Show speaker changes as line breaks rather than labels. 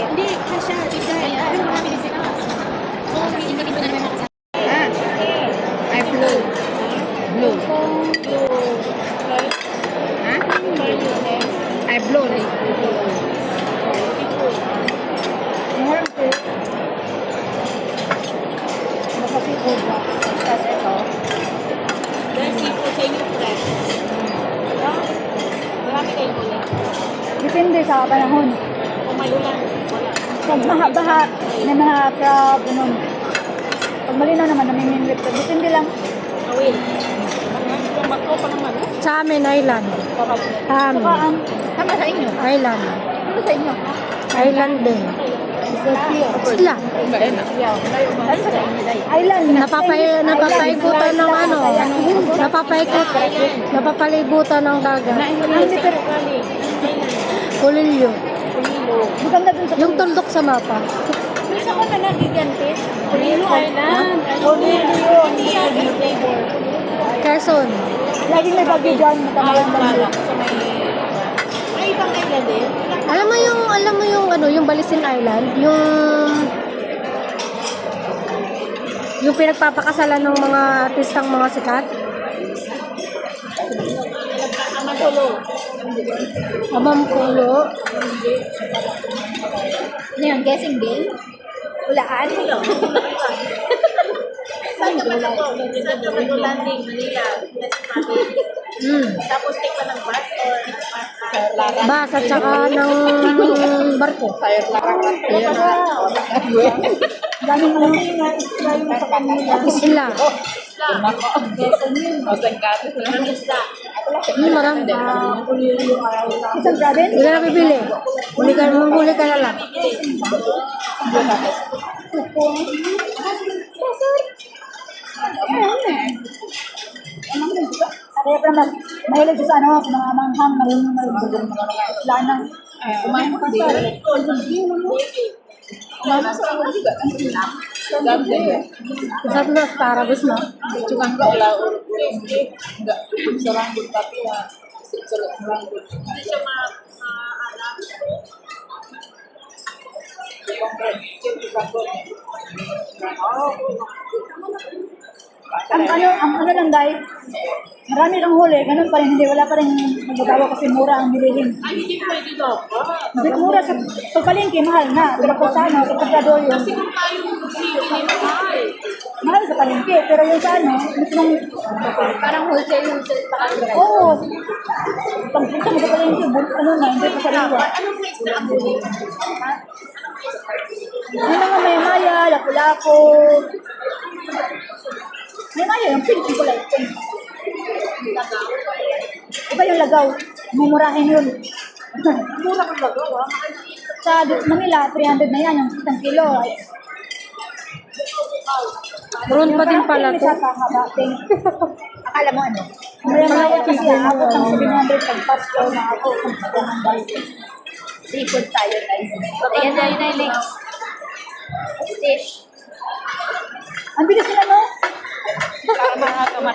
Hindi, kasha, bigay. Ano marami din sila. Oo, hindi ko na naman makasama.
Ay, blue. Blue. Ha? Ay, blue.
Baka seafood ba? Tapos ito.
Dahil seafood sa inyo fresh. Marami kayong ulan.
Depende sa panahon.
Kung may ulan, wala.
Pag baha, may mga crab, ganun. Pag malinaw naman, namiminwit ka. Depende lang.
Awil. Yung bato pa naman.
Sa amin, island.
Saka ang,
Tama sa inyo.
Island.
ano sa inyo?
Island din. Sila.
Ano sa inyo? Island.
Napapaikutan ng ano. Napapalibutan ng dagat.
Ang different.
Kulilyo.
Maganda dun sa
Yung tuldok sa mapa.
Bisa ko na nagigante. Kulilo Island.
Kulilo.
Quezon.
Laging may bagyo dyan. Matamalang bagyo.
Ay, ibang island din.
Alam mo yung ano, yung Balisin Island, yung pinagpapakasalan ng mga artistang mga sikat.
Amatulo.
Amampulo.
Ano yung guessing game? Ulaan?
Saan ka ba ito? Saan ka ba ito landing? Manila. Tapos take pa ng bus or
Bas at saka ng barko.
Dami mo yung sa kanila.
Isla. Marami.
Isang province?
Hindi ka na bibili. Manghuli ka na lang.
Kaya pa naman, mahilig siya sa ano, sa mga manghang, marunong lanang.
kumain mo kasi. Kumain sa ako juga kan sila. Gabi.
Satu na sa Tarabis na.
Cuma enggak ulah enggak serambut tapi ya serambut. Ini cuma alam.
Ang ano lang dahil, marami kang huli, ganun pa rin, hindi, wala pa rin magagawa kasi mura ang bilihin.
Ay, hindi pwede daw.
Mura sa pagpalingki, mahal na, pero kung sa ano, kapag gadoyo,
Kasi kung tayo bibili mahal.
mahal sa palengke, pero yung sa ano, mismong,
Parang wholesale pa kayo.
oo, pag punta mo sa palengke, ano na, hindi pa sa lingwa.
Anong place na ang huli?
Yung mga maya-maya, lapu-lapu, maya-maya, yung pink, yung kulay, pink. Iba yung lagaw, mumurahin yun.
Mura kang gagawa.
Sa Manila, 300 na yan, yung isang kilo.
Meron pa din pala to.
Akala mo ano? Maya-maya kasi abot ng 700 pag Pasko na ako kung sa kanang seafood tayo guys. Ayan tayo na next. Fish. Ang bilis na no?
Para